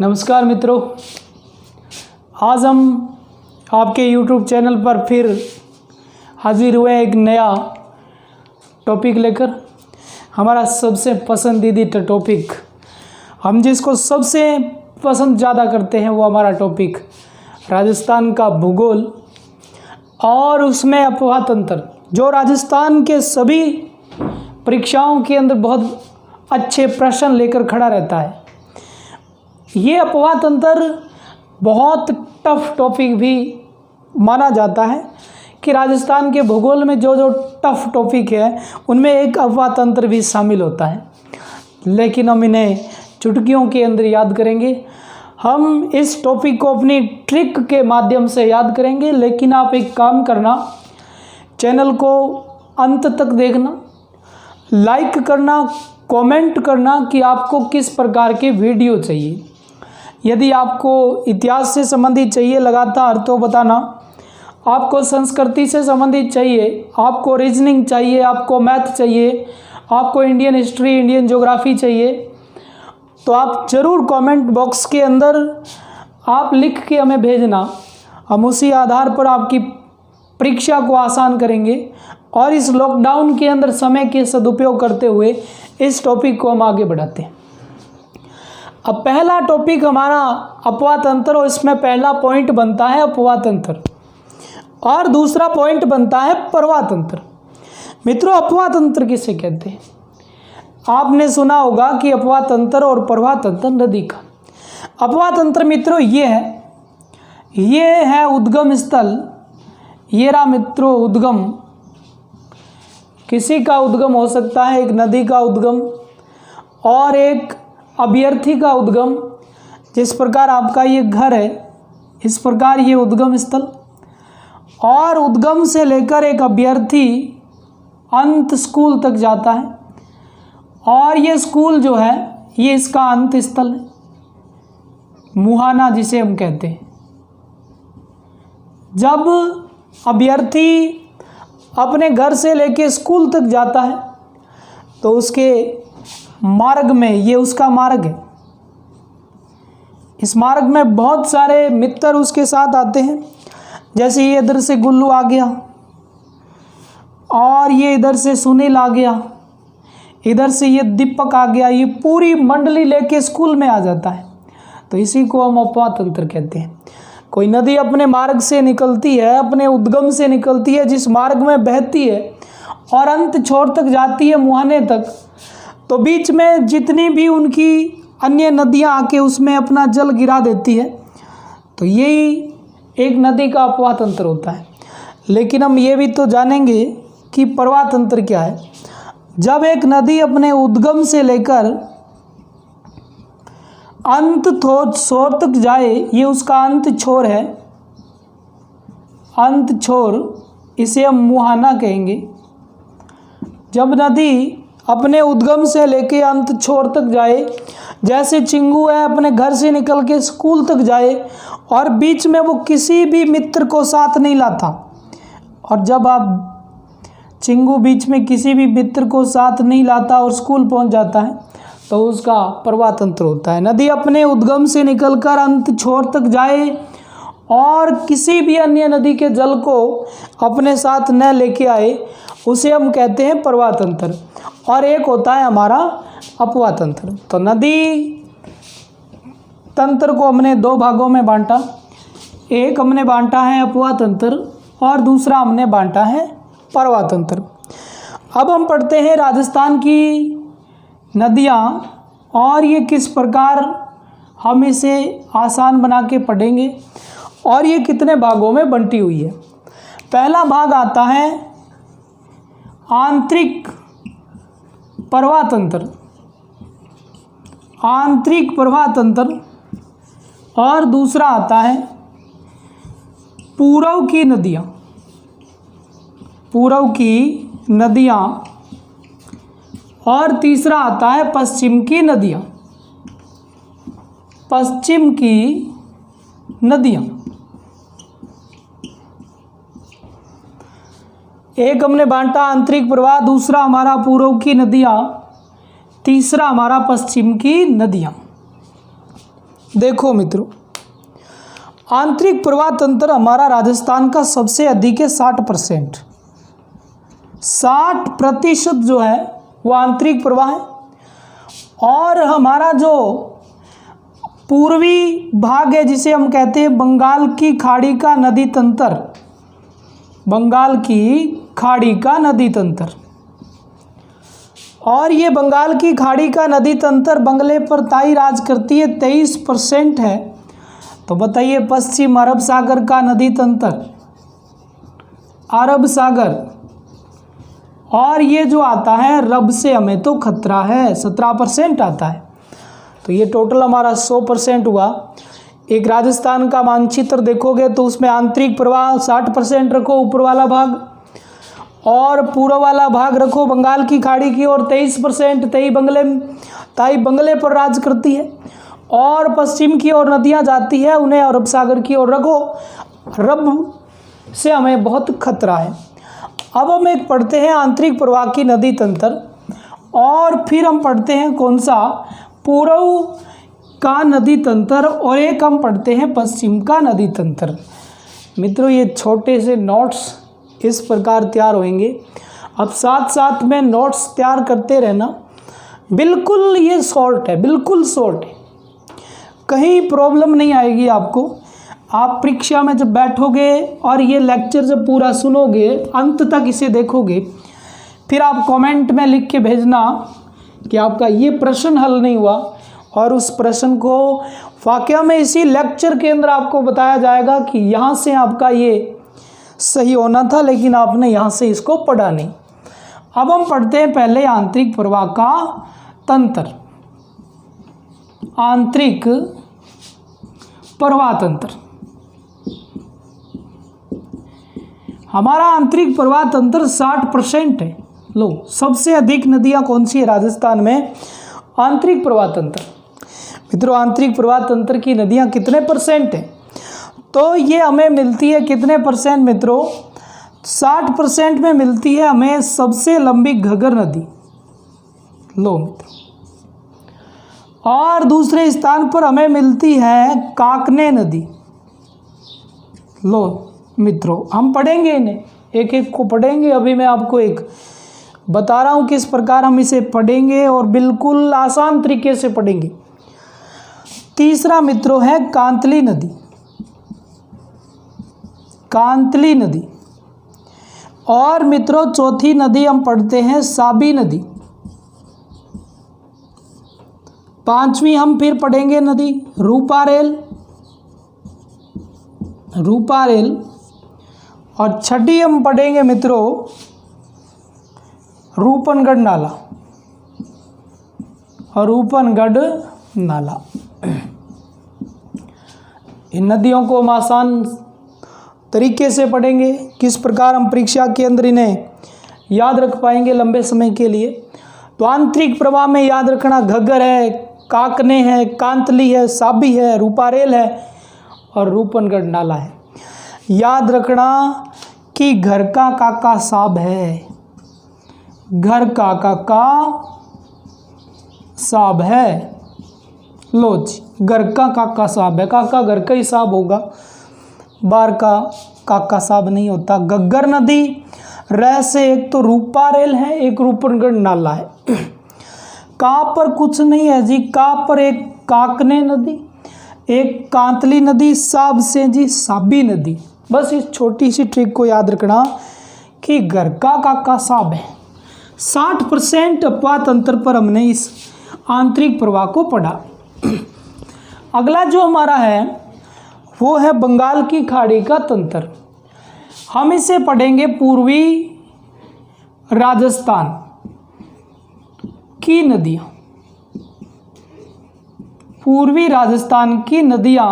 नमस्कार मित्रों, आज हम आपके YouTube चैनल पर फिर हाजिर हुए एक नया टॉपिक लेकर। हमारा सबसे पसंदीदा टॉपिक, हम जिसको सबसे पसंद ज़्यादा करते हैं, वो हमारा टॉपिक राजस्थान का भूगोल और उसमें अफवाह तंत्र, जो राजस्थान के सभी परीक्षाओं के अंदर बहुत अच्छे प्रश्न लेकर खड़ा रहता है। ये अफवाह तंत्र बहुत टफ टॉपिक भी माना जाता है कि राजस्थान के भूगोल में जो टफ टॉपिक है उनमें एक अफवाह तंत्र भी शामिल होता है, लेकिन हम इन्हें चुटकियों के अंदर याद करेंगे। हम इस टॉपिक को अपनी ट्रिक के माध्यम से याद करेंगे, लेकिन आप एक काम करना, चैनल को अंत तक देखना, लाइक करना, कमेंट करना कि आपको किस प्रकार के वीडियो चाहिए। यदि आपको इतिहास से संबंधित चाहिए लगातार तो बताना, आपको संस्कृति से संबंधित चाहिए, आपको रीजनिंग चाहिए, आपको मैथ चाहिए, आपको इंडियन हिस्ट्री, इंडियन ज्योग्राफी चाहिए, तो आप ज़रूर कमेंट बॉक्स के अंदर आप लिख के हमें भेजना। हम उसी आधार पर आपकी परीक्षा को आसान करेंगे और इस लॉकडाउन के अंदर समय के सदुपयोग करते हुए इस टॉपिक को हम आगे बढ़ाते हैं। अब पहला टॉपिक हमारा अफवाह तंत्र, और इसमें पहला पॉइंट बनता है अफवाह तंत्र और दूसरा पॉइंट बनता है प्रवाह तंत्र। मित्रों, अफवाह तंत्र किसे कहते हैं? आपने सुना होगा कि अफवाह तंत्र और प्रवाह तंत्र नदी का। अफवाह तंत्र मित्रों ये है उद्गम स्थल। ये रहा मित्रों उद्गम, किसी का उद्गम हो सकता है, एक नदी का उद्गम और एक अभ्यर्थी का उद्गम। जिस प्रकार आपका ये घर है, इस प्रकार ये उद्गम स्थल, और उद्गम से लेकर एक अभ्यर्थी अंत स्कूल तक जाता है, और ये स्कूल जो है ये इसका अंत स्थल है, मुहाना जिसे हम कहते हैं। जब अभ्यर्थी अपने घर से लेके स्कूल तक जाता है तो उसके मार्ग में, ये उसका मार्ग है, इस मार्ग में बहुत सारे मित्र उसके साथ आते हैं। जैसे ये इधर से गुल्लू आ गया और ये इधर से सुनील आ गया, इधर से ये दीपक आ गया, ये पूरी मंडली लेके स्कूल में आ जाता है। तो इसी को हम अफवाह तंत्र कहते हैं। कोई नदी अपने मार्ग से निकलती है, अपने उद्गम से निकलती है, जिस मार्ग में बहती है और अंत छोर तक जाती है, मुहाने तक, तो बीच में जितनी भी उनकी अन्य नदियां आके उसमें अपना जल गिरा देती है, तो यही एक नदी का अफवाह तंत्र होता है। लेकिन हम ये भी तो जानेंगे कि प्रवाह तंत्र क्या है। जब एक नदी अपने उद्गम से लेकर अंत छोर तक जाए, ये उसका अंत छोर है, अंत छोर, इसे हम मुहाना कहेंगे। जब नदी अपने उद्गम से लेके अंत छोर तक जाए, जैसे चिंगू है अपने घर से निकल के स्कूल तक जाए और बीच में वो किसी भी मित्र को साथ नहीं लाता, और जब आप चिंगू बीच में किसी भी मित्र को साथ नहीं लाता और स्कूल पहुंच जाता है, तो उसका प्रवाह तंत्र होता है। नदी अपने उद्गम से निकलकर अंत छोर तक जाए और किसी भी अन्य नदी के जल को अपने साथ न लेके आए, उसे हम कहते हैं प्रवाह तंत्र। और एक होता है हमारा अफवाह तंत्र। तो नदी तंत्र को हमने दो भागों में बांटा। एक हमने बांटा है अफवाह तंत्र और दूसरा हमने बांटा है प्रवाह तंत्र। अब हम पढ़ते हैं राजस्थान की नदियाँ, और ये किस प्रकार हम इसे आसान बना के पढ़ेंगे और ये कितने भागों में बंटी हुई है। पहला भाग आता है आंतरिक प्रवाह तंत्र, आंतरिक प्रवाह तंत्र, और दूसरा आता है पूर्व की नदियाँ, पूर्व की नदियाँ, और तीसरा आता है पश्चिम की नदियाँ, पश्चिम की नदियाँ। एक हमने बांटा आंतरिक प्रवाह, दूसरा हमारा पूर्व की नदियाँ, तीसरा हमारा पश्चिम की नदियाँ। देखो मित्रों, आंतरिक प्रवाह तंत्र हमारा राजस्थान का सबसे अधिक है 60%। 60% जो है वो आंतरिक प्रवाह है। और हमारा जो पूर्वी भाग है जिसे हम कहते हैं बंगाल की खाड़ी का नदी तंत्र, बंगाल की खाड़ी का नदी तंत्र, और ये बंगाल की खाड़ी का नदी तंत्र बंगले पर ताई राज करती है, 23% है। तो बताइए पश्चिम अरब सागर का नदी तंत्र, अरब सागर, और ये जो आता है रब से हमें तो खतरा है, 17% आता है। तो ये टोटल हमारा 100% हुआ। एक राजस्थान का मानचित्र देखोगे तो उसमें आंतरिक प्रवाह 60% रखो ऊपर वाला भाग, और पूर्व वाला भाग रखो बंगाल की खाड़ी की ओर 23%, ताई बंगले पर राज करती है। और पश्चिम की ओर नदियां जाती है, उन्हें अरब सागर की ओर रखो, रब से हमें बहुत खतरा है। अब हम एक पढ़ते हैं आंतरिक प्रवाह की नदी तंत्र, और फिर हम पढ़ते हैं कौन सा, पूर्व का नदी तंत्र, और एक हम पढ़ते हैं पश्चिम का नदी तंत्र। मित्रों ये छोटे से नोट्स इस प्रकार तैयार होंगे। अब साथ साथ में नोट्स तैयार करते रहना। बिल्कुल ये शॉर्ट है, बिल्कुल शॉर्ट है, कहीं प्रॉब्लम नहीं आएगी आपको। आप परीक्षा में जब बैठोगे और ये लेक्चर जब पूरा सुनोगे, अंत तक इसे देखोगे, फिर आप कमेंट में लिख के भेजना कि आपका ये प्रश्न हल नहीं हुआ, और उस प्रश्न को वाकया में इसी लेक्चर के अंदर आपको बताया जाएगा कि यहाँ से आपका ये सही होना था, लेकिन आपने यहाँ से इसको पढ़ा नहीं। अब हम पढ़ते हैं पहले आंतरिक प्रवाह का तंत्र। आंतरिक प्रवाह तंत्र, हमारा आंतरिक प्रवाह तंत्र 60% है। लो, सबसे अधिक नदियां कौन सी है राजस्थान में? आंतरिक प्रवाह तंत्र। मित्रों आंतरिक प्रवाह तंत्र की नदियां कितने परसेंट है? तो ये हमें मिलती है कितने परसेंट मित्रों? 60% में मिलती है हमें सबसे लंबी घग्गर नदी। लो मित्रों, और दूसरे स्थान पर हमें मिलती है काकने नदी। लो मित्रों, हम पढ़ेंगे इन्हें, एक एक को पढ़ेंगे। अभी मैं आपको एक बता रहा हूं किस प्रकार हम इसे पढ़ेंगे, और बिल्कुल आसान तरीके से पढ़ेंगे। तीसरा मित्रों है कांतली नदी। कांतली नदी। और मित्रों चौथी नदी हम पढ़ते हैं साबी नदी। पांचवी हम फिर पढ़ेंगे नदी रूपारेल। रूपारेल। और छठी हम पढ़ेंगे मित्रों रूपनगढ़ नाला। और रूपनगढ़ नाला। इन नदियों को हम आसान तरीके से पढ़ेंगे। किस प्रकार हम परीक्षा के अंदर इन्हें याद रख पाएंगे लंबे समय के लिए? तो आंतरिक प्रवाह में याद रखना घग्गर है, काकने है, कांतली है, साबी है, रूपारेल है और रूपनगढ़ नाला है। याद रखना कि घर का काका साब है। घर का काका साब है। लो जी, घर का काका साब है। काका घर का ही साब होगा, बाहर का काका साब नहीं होता। घग्गर नदी रह से एक तो रूपारेल है, एक रूपनगढ़ नाला है। का पर कुछ नहीं है जी, का पर एक काकने नदी, एक कांतली नदी, साब से जी साबी नदी। बस इस छोटी सी ट्रिक को याद रखना कि घर का काका साब है। 60% अपवाद तंत्र पर हमने इस आंतरिक प्रवाह को पढ़ा। अगला जो हमारा है वो है बंगाल की खाड़ी का तंत्र। हम इसे पढ़ेंगे पूर्वी राजस्थान की नदियाँ। पूर्वी राजस्थान की नदियाँ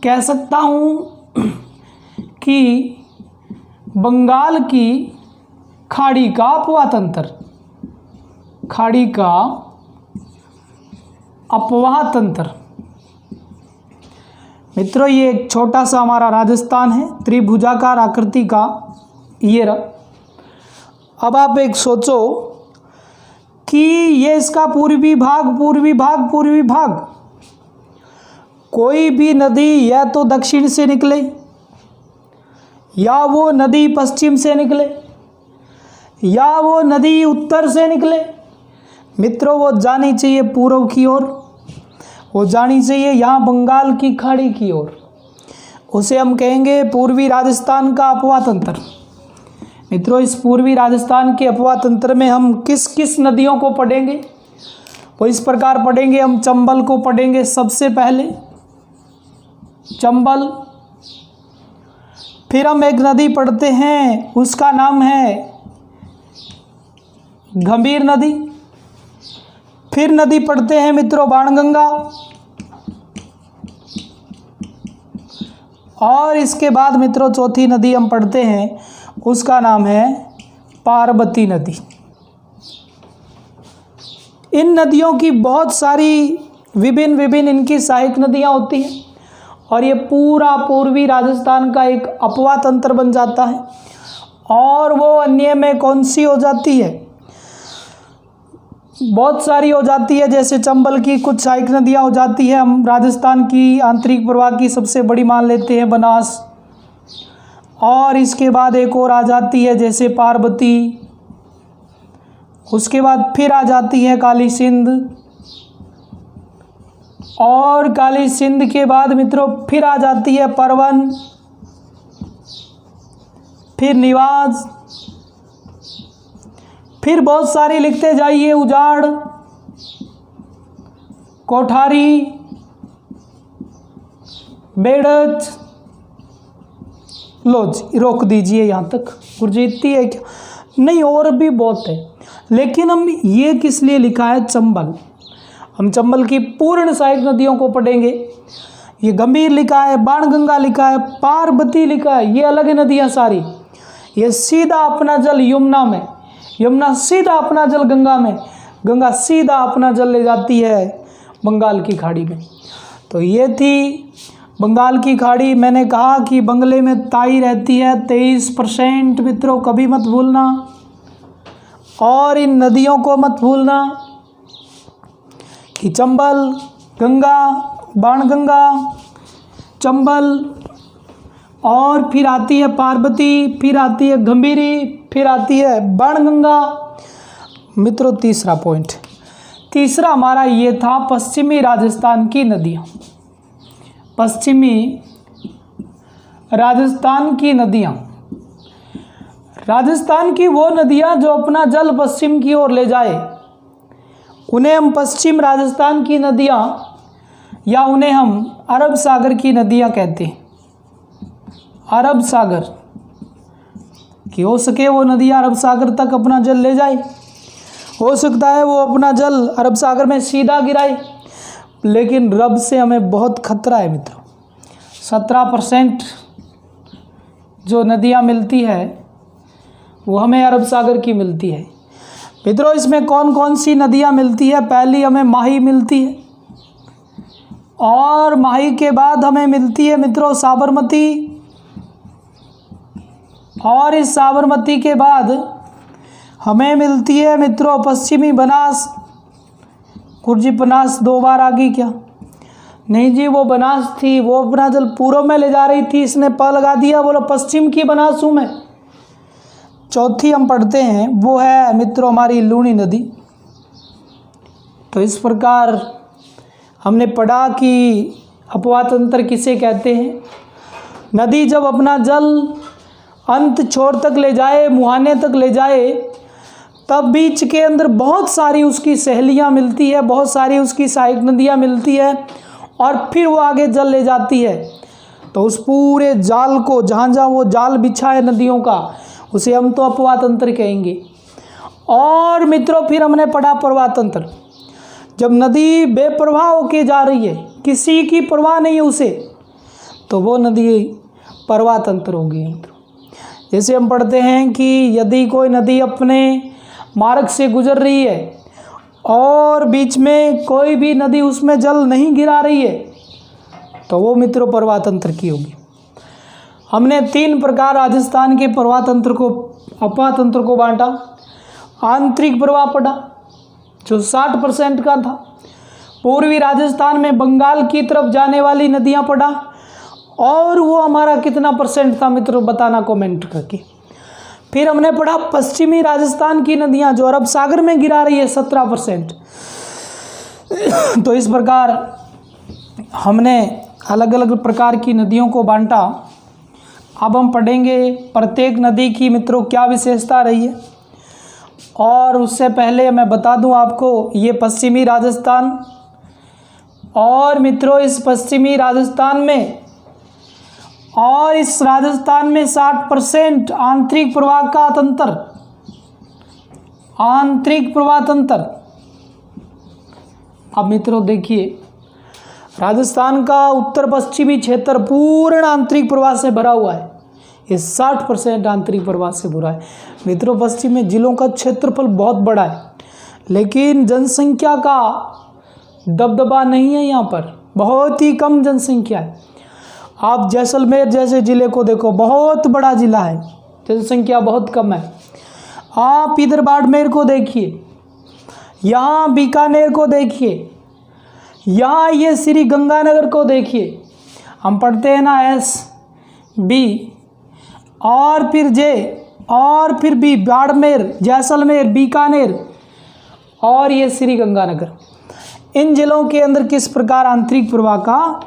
कह सकता हूँ कि बंगाल की खाड़ी का अपवाह तंत्र। खाड़ी का अपवाह तंत्र। मित्रों ये एक छोटा सा हमारा राजस्थान है, त्रिभुजाकार आकृति का ये रहा। अब आप एक सोचो कि ये इसका पूर्वी भाग, पूर्वी भाग, पूर्वी भाग, कोई भी नदी या तो दक्षिण से निकले या वो नदी पश्चिम से निकले या वो नदी उत्तर से निकले, मित्रों वो जानी चाहिए पूर्व की ओर, वो जानी चाहिए यहाँ बंगाल की खाड़ी की ओर। उसे हम कहेंगे पूर्वी राजस्थान का अपवा तंत्र। मित्रों इस पूर्वी राजस्थान के अपवा तंत्र में हम किस किस नदियों को पढ़ेंगे, वो इस प्रकार पढ़ेंगे। हम चंबल को पढ़ेंगे सबसे पहले, चंबल। फिर हम एक नदी पढ़ते हैं, उसका नाम है गंभीर नदी। फिर नदी पढ़ते हैं मित्रों बाणगंगा, और इसके बाद मित्रों चौथी नदी हम पढ़ते हैं, उसका नाम है पार्वती नदी। इन नदियों की बहुत सारी विभिन्न इनकी सहायक नदियाँ होती हैं और ये पूरा पूर्वी राजस्थान का एक अपवा तंत्र बन जाता है। और वो अन्य में कौन सी हो जाती है, बहुत सारी हो जाती है। जैसे चंबल की कुछ सहायक नदियाँ हो जाती है, हम राजस्थान की आंतरिक प्रवाह की सबसे बड़ी मान लेते हैं बनास, और इसके बाद एक और आ जाती है जैसे पार्वती, उसके बाद फिर आ जाती है काली सिंध, और काली सिंध के बाद मित्रों फिर आ जाती है परवन, फिर निवाज, फिर बहुत सारी लिखते जाइए, उजाड़, कोठारी, बेड़च। लो जी रोक दीजिए यहाँ तक, गुरजीती है क्या? नहीं, और भी बहुत है, लेकिन हम ये किस लिए लिखा है चंबल। हम चंबल की पूर्ण सहायक नदियों को पढ़ेंगे। ये गंभीर लिखा है, बाणगंगा लिखा है, पार्वती लिखा है, ये अलग नदियाँ सारी। ये सीधा अपना जल यमुना में, यमुना सीधा अपना जल गंगा में, गंगा सीधा अपना जल ले जाती है बंगाल की खाड़ी में। तो ये थी बंगाल की खाड़ी। मैंने कहा कि बंगले में ताई रहती है 23%, मित्रों कभी मत भूलना। और इन नदियों को मत भूलना कि चंबल, गंगा, बाणगंगा, चंबल, और फिर आती है पार्वती, फिर आती है गंभीरी, फिर आती है बाणगंगा। मित्रों तीसरा पॉइंट, तीसरा हमारा ये था पश्चिमी राजस्थान की नदियाँ। पश्चिमी राजस्थान की नदियाँ, राजस्थान की वो नदियाँ जो अपना जल पश्चिम की ओर ले जाए, उन्हें हम पश्चिम राजस्थान की नदियाँ, या उन्हें हम अरब सागर की नदियाँ कहते हैं। अरब सागर कि हो सके वो नदियाँ अरब सागर तक अपना जल ले जाए, हो सकता है वो अपना जल अरब सागर में सीधा गिराए, लेकिन रब से हमें बहुत खतरा है मित्रों। 17% जो नदियाँ मिलती है वो हमें अरब सागर की मिलती है। मित्रों इसमें कौन कौन सी नदियाँ मिलती है? पहली हमें माही मिलती है, और माही के बाद हमें मिलती है मित्रों साबरमती, और इस साबरमती के बाद हमें मिलती है मित्रों पश्चिमी बनास। गुरुजी बनास 2 बार आ गई क्या? नहीं जी, वो बनास थी, वो अपना जल पूर्व में ले जा रही थी, इसने प लगा दिया, बोलो पश्चिम की बनास हूँ मैं। चौथी हम पढ़ते हैं वो है मित्रों हमारी लूनी नदी। तो इस प्रकार हमने पढ़ा कि अपवा तंत्र किसे कहते हैं। नदी जब अपना जल अंत छोर तक ले जाए, मुहाने तक ले जाए, तब बीच के अंदर बहुत सारी उसकी सहेलियाँ मिलती है, बहुत सारी उसकी सहायक नदियाँ मिलती है, और फिर वो आगे जल ले जाती है। तो उस पूरे जाल को, जहाँ जहाँ वो जाल बिछा है नदियों का, उसे हम तो अपवा तंत्र कहेंगे। और मित्रों फिर हमने पढ़ा प्रवाह तंत्र। जब नदी बेप्रवाह होके जा रही है, किसी की परवाह नहीं है उसे, तो वो नदी प्रवाह तंत्र होगी। जैसे हम पढ़ते हैं कि यदि कोई नदी अपने मार्ग से गुजर रही है और बीच में कोई भी नदी उसमें जल नहीं गिरा रही है, तो वो मित्रों प्रवाह तंत्र की होगी। हमने 3 प्रकार राजस्थान के प्रवाह तंत्र को, अपवा तंत्र को बांटा। आंतरिक प्रवाह पढ़ा जो 60% का था, पूर्वी राजस्थान में बंगाल की तरफ जाने वाली नदियां पढ़ा, और वो हमारा कितना परसेंट था मित्रों, बताना कमेंट करके। फिर हमने पढ़ा पश्चिमी राजस्थान की नदियां जो अरब सागर में गिरा रही है 17%। तो इस प्रकार हमने अलग अलग प्रकार की नदियों को बांटा। अब हम पढ़ेंगे प्रत्येक नदी की मित्रों क्या विशेषता रही है। और उससे पहले मैं बता दूं आपको, ये पश्चिमी राजस्थान, और मित्रों इस पश्चिमी राजस्थान में और इस राजस्थान में 60% आंतरिक प्रवाह का तंत्र, आंतरिक प्रवाह तंत्र। अब मित्रों देखिए, राजस्थान का उत्तर पश्चिमी क्षेत्र पूर्ण आंतरिक प्रवाह से भरा हुआ है। ये 60% आंतरिक प्रवाह से भरा है। मित्रों पश्चिमी जिलों का क्षेत्रफल बहुत बड़ा है, लेकिन जनसंख्या का दबदबा नहीं है, यहाँ पर बहुत ही कम जनसंख्या है। आप जैसलमेर जैसे ज़िले को देखो, बहुत बड़ा ज़िला है, जनसंख्या बहुत कम है। आप इधर बाड़मेर को देखिए, यहाँ बीकानेर को देखिए, यहाँ ये श्री गंगानगर को देखिए। हम पढ़ते हैं ना एस बी और फिर जे और फिर बी, बाड़मेर, जैसलमेर, बीकानेर और ये श्री गंगानगर। इन जिलों के अंदर किस प्रकार आंतरिक प्रवाह का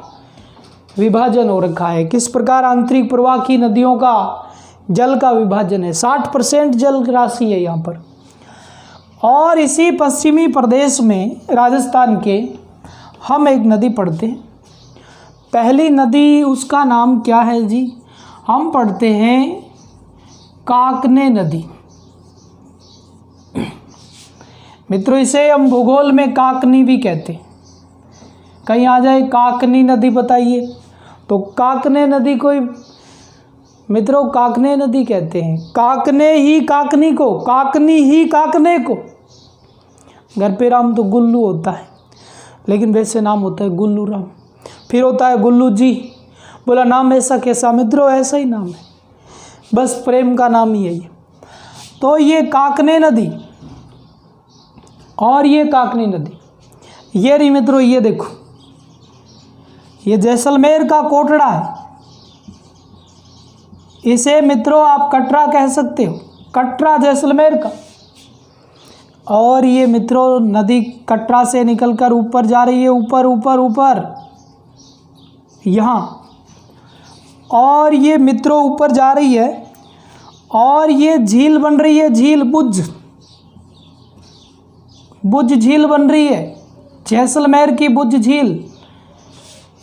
विभाजन हो रखा है, किस प्रकार आंतरिक प्रवाह की नदियों का जल का विभाजन है। 60% जल राशि है यहाँ पर। और इसी पश्चिमी प्रदेश में राजस्थान के हम एक नदी पढ़ते हैं। पहली नदी, उसका नाम क्या है जी, हम पढ़ते हैं काकने नदी। मित्रों इसे हम भूगोल में काकनी भी कहते हैं। कहीं आ जाए काकनी नदी बताइए, तो काकने नदी कोई मित्रों काकने नदी कहते हैं। काकने ही काकनी को, काकनी ही काकने को। घर पे राम तो गुल्लू होता है, लेकिन वैसे नाम होता है गुल्लू राम। फिर होता है गुल्लू जी, बोला नाम ऐसा कैसा, मित्रों ऐसा ही नाम है, बस प्रेम का नाम ही है ये। तो ये काकने नदी और ये काकनी नदी, ये रही मित्रों, ये देखो, ये जैसलमेर का कोटड़ा है। इसे मित्रों आप कटरा कह सकते हो, कटरा जैसलमेर का। और ये मित्रों नदी कटरा से निकलकर ऊपर जा रही है, ऊपर ऊपर ऊपर यहाँ, और ये मित्रों ऊपर जा रही है, और ये झील बन रही है, झील बुझ झील बन रही है, जैसलमेर की बुझ झील।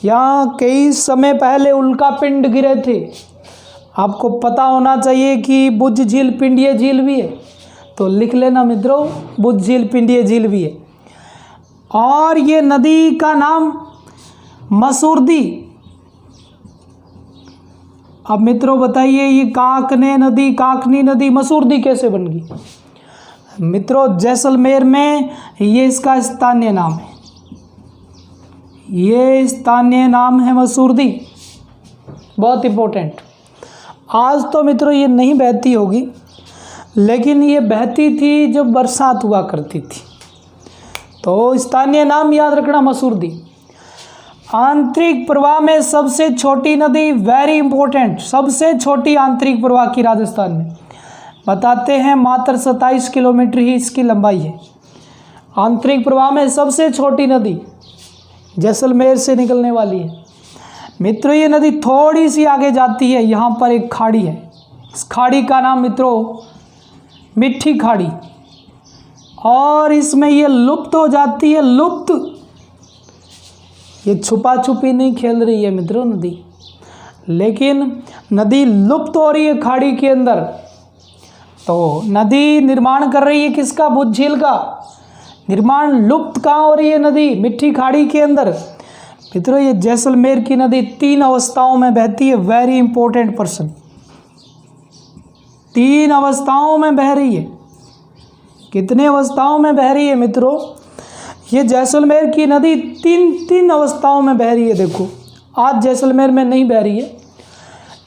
यहाँ कई समय पहले उल्का पिंड गिरे थे। आपको पता होना चाहिए कि बुझ झील पिंडीय झील भी है, तो लिख लेना मित्रों, बुझ झील पिंडीय झील भी है। और ये नदी का नाम मसूरदी। अब मित्रों बताइए, ये काकने नदी, काकनी नदी, मसूरदी कैसे बन गई? मित्रों जैसलमेर में ये इसका स्थानीय नाम है, ये स्थानीय नाम है मसूरदी। बहुत इम्पोर्टेंट। आज तो मित्रों ये नहीं बहती होगी, लेकिन ये बहती थी जब बरसात हुआ करती थी। तो स्थानीय नाम याद रखना मसूरदी। आंतरिक प्रवाह में सबसे छोटी नदी, वेरी इंपॉर्टेंट, सबसे छोटी आंतरिक प्रवाह की राजस्थान में बताते हैं, मात्र 27 किलोमीटर ही इसकी लंबाई है। आंतरिक प्रवाह में सबसे छोटी नदी जैसलमेर से निकलने वाली है। मित्रों ये नदी थोड़ी सी आगे जाती है, यहाँ पर एक खाड़ी है, इस खाड़ी का नाम मित्रों मिट्टी खाड़ी, और इसमें ये लुप्त हो जाती है, लुप्त। ये छुपा छुपी नहीं खेल रही है मित्रों नदी, लेकिन नदी लुप्त हो रही है खाड़ी के अंदर। तो नदी निर्माण कर रही है किसका? बुझ झील का निर्माण। लुप्त कहाँ हो रही है नदी? मिट्टी खाड़ी के अंदर। मित्रों ये जैसलमेर की नदी 3 अवस्थाओं में बहती है, वेरी इंपॉर्टेंट पर्सन, 3 अवस्थाओं में बह रही है। कितने अवस्थाओं में बह रही है मित्रों? ये जैसलमेर की नदी 3 अवस्थाओं में बह रही है। देखो आज जैसलमेर में नहीं बह रही है,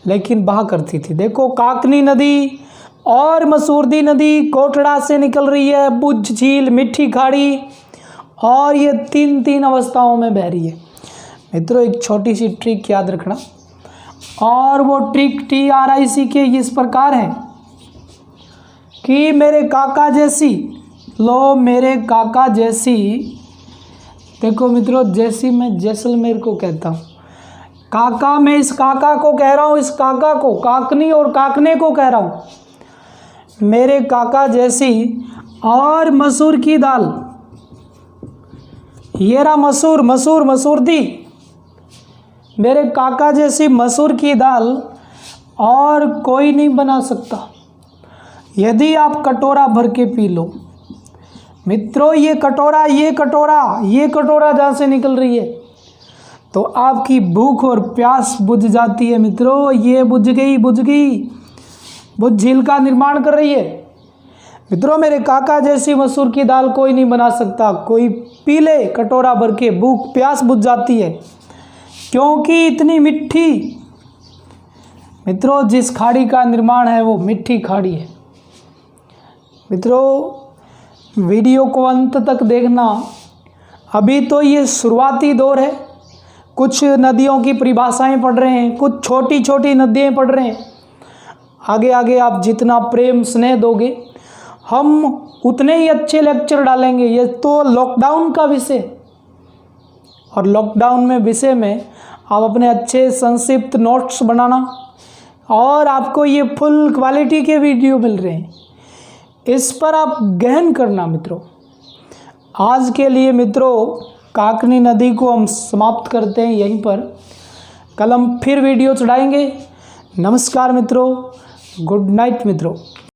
लेकिन बहा करती थी। देखो काकनी नदी और मसूरदी नदी कोटड़ा से निकल रही है, बुझ झील, मिट्टी खाड़ी और ये तीन तीन अवस्थाओं में बह रही है। मित्रों एक छोटी सी ट्रिक याद रखना, और वो ट्रिक TRIC के इस प्रकार है कि मेरे काका जैसी, लो मेरे काका जैसी, देखो मित्रों जैसी मैं जैसलमेर को कहता हूँ, काका मैं इस काका को कह रहा हूँ, इस काका को, काकनी और काकने को कह रहा हूँ, मेरे काका जैसी और मसूर की दाल, ये रहा मसूर, मसूर मसूर दी, मेरे काका जैसी मसूर की दाल और कोई नहीं बना सकता। यदि आप कटोरा भर के पी लो मित्रों, ये कटोरा जहाँ से निकल रही है तो आपकी भूख और प्यास बुझ जाती है। मित्रों ये बुझ गई, बुझ झील का निर्माण कर रही है। मित्रों मेरे काका जैसी मसूर की दाल कोई नहीं बना सकता, कोई पी ले कटोरा भर के, भूख प्यास बुझ जाती है, क्योंकि इतनी मीठी। मित्रों जिस खाड़ी का निर्माण है वो मीठी खाड़ी है। मित्रों वीडियो को अंत तक देखना, अभी तो ये शुरुआती दौर है, कुछ नदियों की परिभाषाएं पढ़ रहे हैं, कुछ छोटी छोटी नदियाँ पढ़ रहे हैं। आगे आगे आप जितना प्रेम स्नेह दोगे हम उतने ही अच्छे लेक्चर डालेंगे। ये तो लॉकडाउन का विषय, और लॉकडाउन में विषय में आप अपने अच्छे संक्षिप्त नोट्स बनाना, और आपको ये फुल क्वालिटी के वीडियो मिल रहे हैं, इस पर आप गहन करना। मित्रों आज के लिए मित्रों काकनी नदी को हम समाप्त करते हैं यहीं पर, कल हम फिर वीडियो चढ़ाएंगे। नमस्कार मित्रों, गुड नाइट मित्रों।